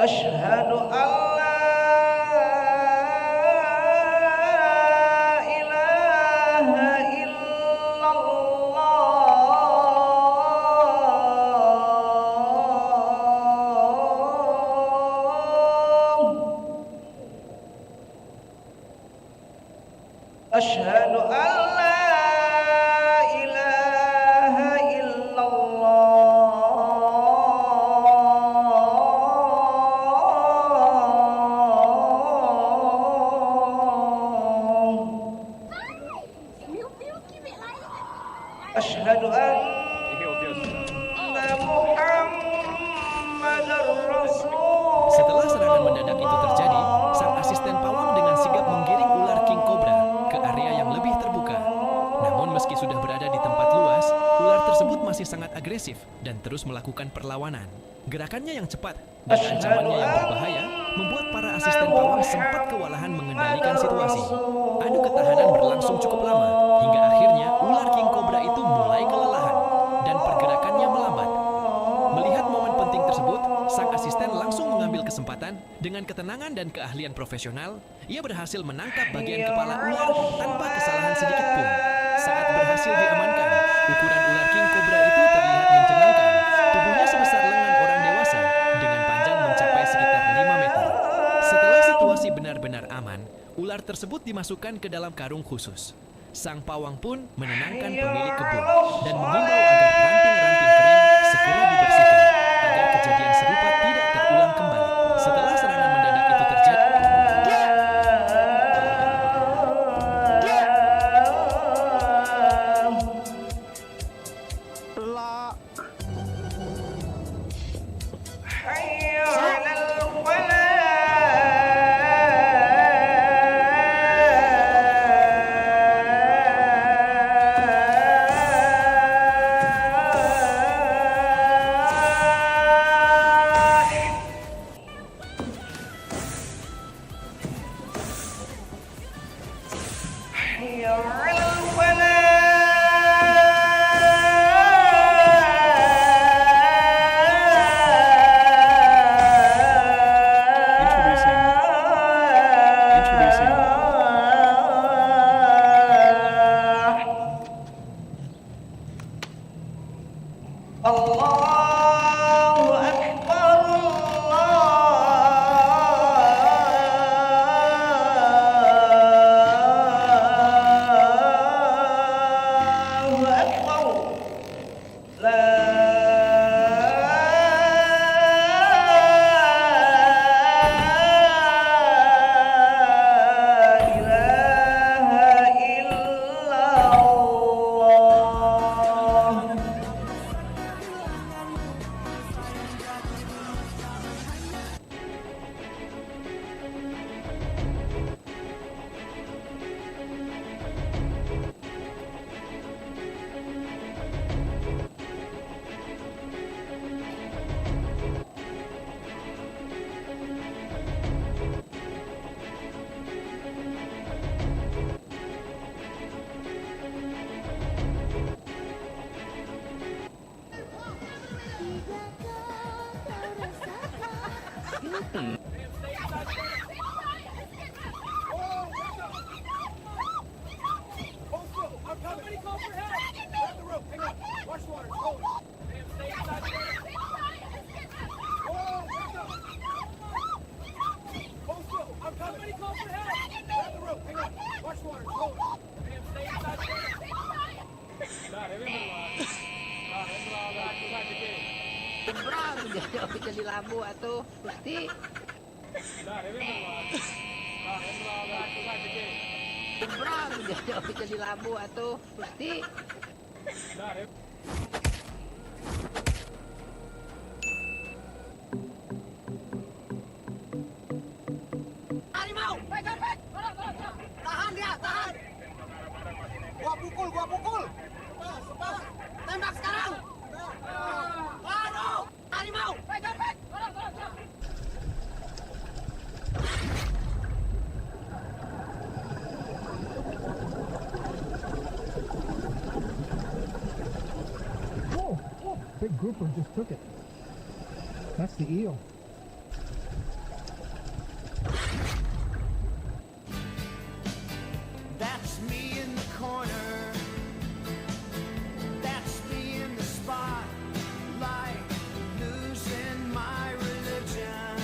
Asyhadu an la ilaha illallah. Asyhadu an la ilaha illallah. Asyhadu anna Muhammadar Rasul. Setelah serangan mendadak itu terjadi, sang asisten pawang dengan sigap menggiring ular king cobra ke area yang lebih terbuka. Namun meski sudah berada di tempat luas, ular tersebut masih sangat agresif dan terus melakukan perlawanan. Gerakannya yang cepat dan ancamannya yang berbahaya membuat para asisten pawang sempat kewalahan mengendalikan situasi. Adu ketahanan berlangsung cukup lama, hingga akhirnya ular king cobra itu mulai kelelahan dan pergerakannya melambat. Melihat momen penting tersebut, sang asisten langsung mengambil kesempatan. Dengan ketenangan dan keahlian profesional, ia berhasil menangkap bagian kepala ular tanpa kesalahan sedikit pun. Saat berhasil diamankan, ukuran ular king cobra itu terlihat mencengangkan. Tubuhnya sebesar lengan orang dewasa dengan panjang mencapai sekitar 5 meter. Setelah situasi benar-benar aman, ular tersebut dimasukkan ke dalam karung khusus. Sang pawang pun menenangkan pemilik kebun dan mengimbau agar ranting-ranting kering segera dibersihkan agar kejadian serupa tidak terulang kembali. Setelah serangan mendadak itu terjadi, Allahu Akbar, Allahu Akbar. La ilaha illallah. Jadi labu atuh Gusti. Jadi labu atuh Gusti. Harimau, big grouper just took it. That's the eel. That's me in the corner. That's me in the spotlight, losing my religion.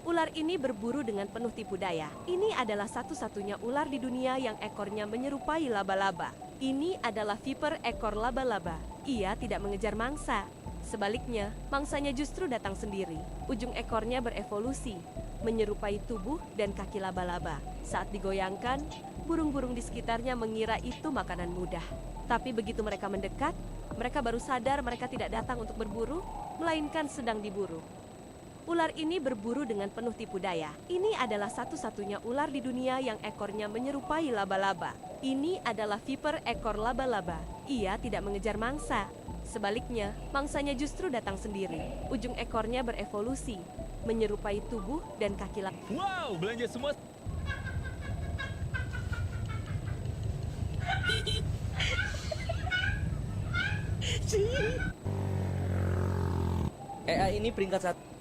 Ular ini berburu dengan penuh tipu daya. Ini adalah satu-satunya ular di dunia yang ekornya menyerupai laba-laba. Ini adalah viper ekor laba-laba. Ia tidak mengejar mangsa. Sebaliknya, mangsanya justru datang sendiri. Ujung ekornya berevolusi, menyerupai tubuh dan kaki laba-laba. Saat digoyangkan, burung-burung di sekitarnya mengira itu makanan mudah. Tapi begitu mereka mendekat, mereka baru sadar mereka tidak datang untuk berburu, melainkan sedang diburu. Ular ini berburu dengan penuh tipu daya. Ini adalah satu-satunya ular di dunia yang ekornya menyerupai laba-laba. Ini adalah viper ekor laba-laba. Ia tidak mengejar mangsa. Sebaliknya, mangsanya justru datang sendiri. Ujung ekornya berevolusi, menyerupai tubuh dan kaki laba. Wow, belanja semua. AI ini peringkat 1.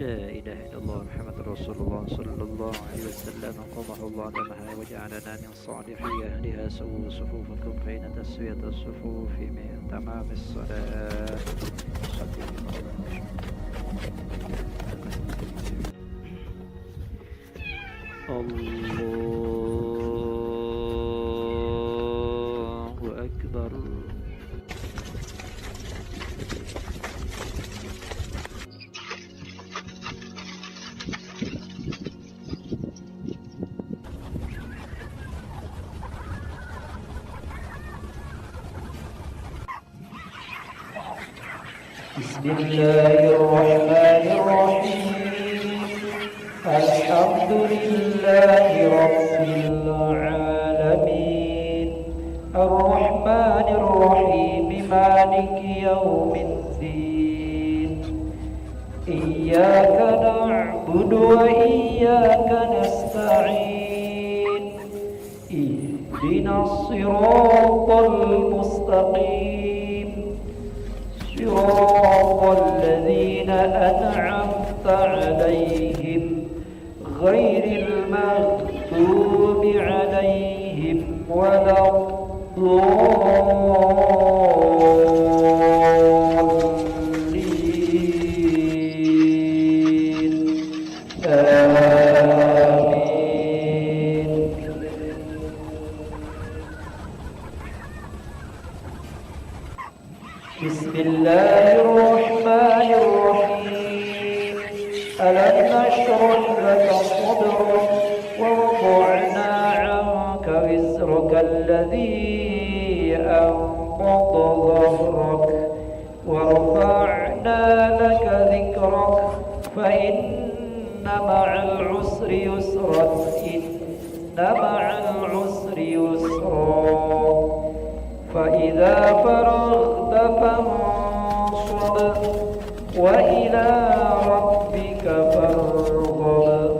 لا إله إلا الله محمد رسول الله صلى الله عليه وسلم قضى الله دمها وجعلنا من صالحي أهلها سووا صفوفكم فإن تسوية الصفوف من تمام الصلاة صلى الله أكبر. بسم الله الرحمن الرحيم الحمد لله رب العالمين الرحمن الرحيم مالك يوم الدين إياك نعبد وإياك نستعين اهدنا الصراط المستقيم صراط الذين أنعمت عليهم غير المغضوب عليهم ولا الضالين آمين. بسم الله الرحمن الرحيم ألم نشرح لك صدرك ووضعنا عنك وزرك الذي أنقض ظهرك ورفعنا لك ذكرك فإن مع العسر يسرا إن مع العسر يسرا فإذا فرغت فانصب وإلى ربك فارغب.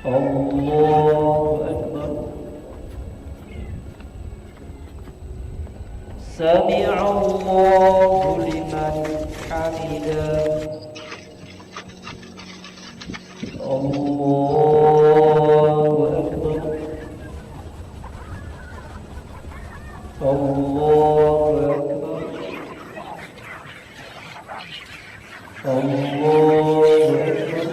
الله أكبر. سمع الله لمن حمده الله أكبر الله أكبر الله أكبر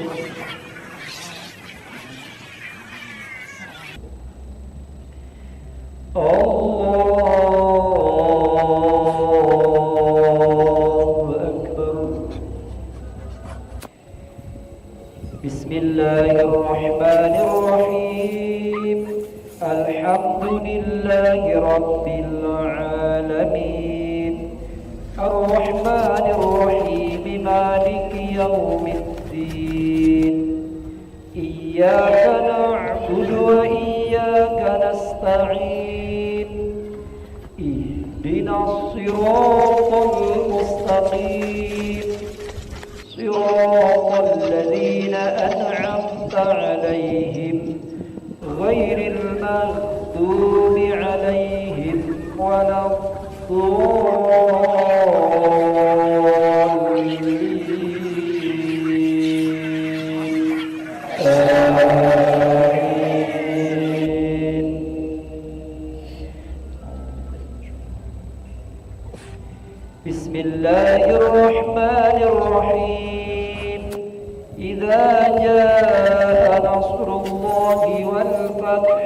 الله أكبر بسم الله الرحمن الرحيم الحمد لله رب العالمين الرحمن الرحيم مالك يوم الدين إياك نعبد وإياك نستعين اهدنا الصراط المستقيم صراط الذين أنعمت عليهم غير المغضوب عليهم ولا الضالين آمين. بسم الله الرحمن الرحيم إذا جاء نصر الله والفتح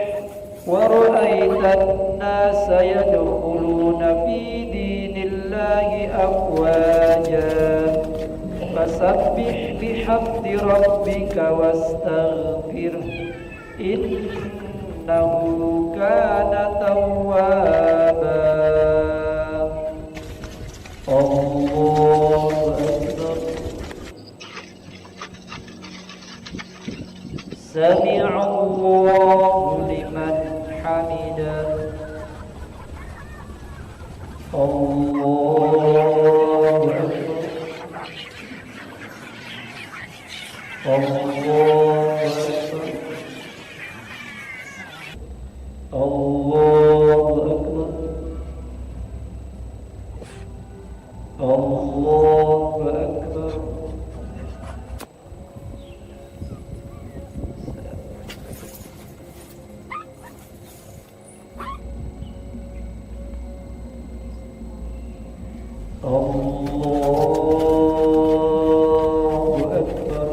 ورأيت الناس يدخلون في دين الله أفواجا فسبح بحمد ربك واستغفره إنه كان توابا الله أكبر سمع الله لمن حمده الله أكبر الله أكبر الله أكبر الله أكبر الله أكبر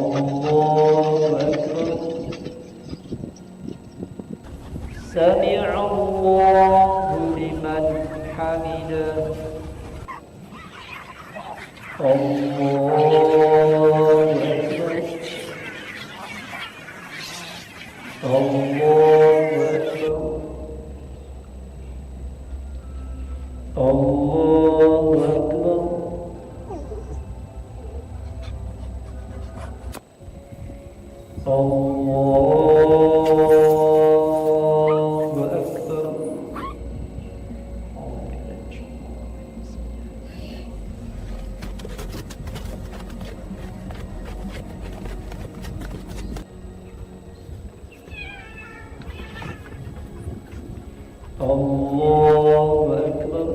الله أكبر سمع الله لمن حمده الله أكبر الله أكبر الله أكبر الله أكبر الله أكبر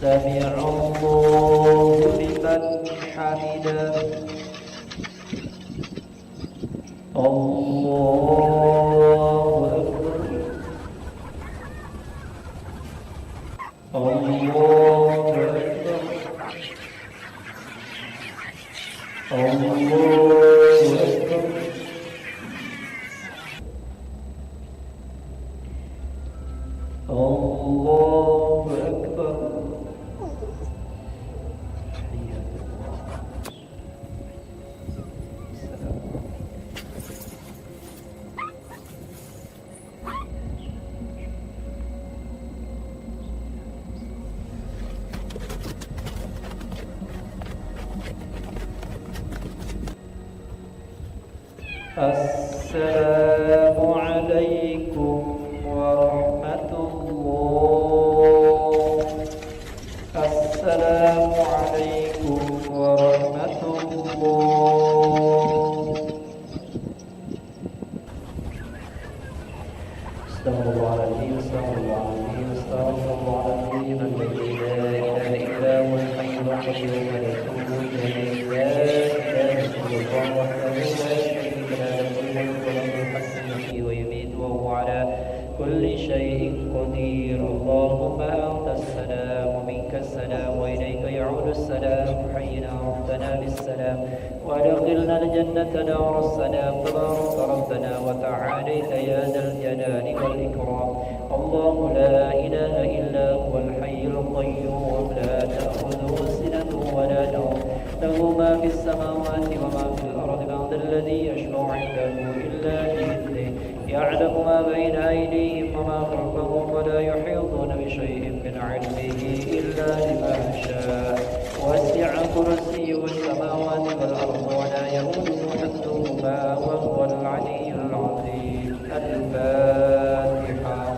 سمع الله لمن حمده الله أكبر الله أكبر الله أكبر الله أكبر السلام عليكم ورحمة الله. السلام استغفر الله العظيم استغفر الله العظيم استغفر الله العظيم الذي لا اله الا هو الحي القيوم ونتوب اليه لا اله الا الله وحده لا شريك له له الملك وله الحمد يحيي ويميت وهو على كل شيء قدير اللهم انت السلام ومنك السلام واليك يعود السلام حينا ربنا بالسلام وادخلنا الجنة دار السلام تبارك ربنا وتعاليت يا ذا الجلال والإكرام الله لا إله إلا هو الحي القيوم لا تأخذه سنة ولا نوم له ما في السماوات وما في الأرض بعد الذي يشفع عنده إلا بإذنه يعلم ما بين أيديهم وما خلفهم ولا يحيطون بشيء من علمه إلا بما شاء وسع كرسيه السماوات والأرض ولا يؤوده حفظهما وهو العلي العظيم الفاتحة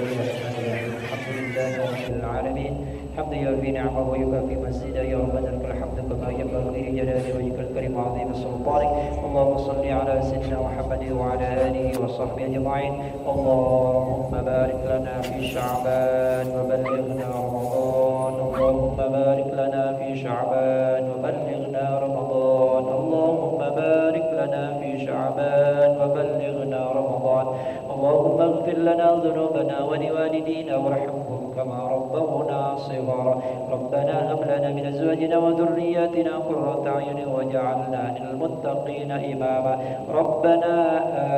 الحمد لله رب العالمين حمد يوفي نعمه ويكافي مزيدا يا ربنا لك الحمد كما ينبغي لجلال وجهك الكريم وعظيم سلطانك اللهم صل على سيدنا محمد وعلى اله وصحبه اجمعين اللهم بارك لنا في شعبان وبلغنا رمضان اللهم بارك لنا في شعبان وبلغنا رمضان اللهم بارك لنا في شعبان وبلغنا رمضان اللهم اغفر لنا ذنوبنا ولوالدينا وارحمهم كما ربونا صغارا ربنا هب لنا من ازواجنا وذرياتنا قرة اعين واجعلنا للمتقين اماما ربنا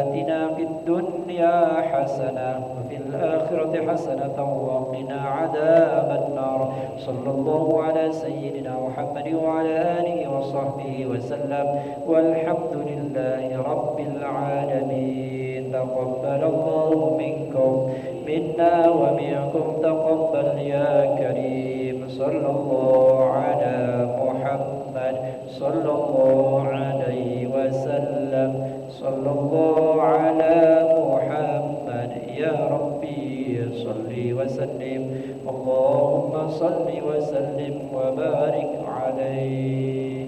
آتنا في الدنيا حسنة وفي الآخرة حسنة وقنا عذاب النار صلى الله على سيدنا محمد وعلى آله وصحبه وسلم والحمد لله رب العالمين تقبل الله منكم منا ومنكم تقبل يا كريم صلى الله على محمد صلى الله عليه وسلم صلى الله على محمد يا ربي صل وسلم اللهم صل وسلم وبارك عليه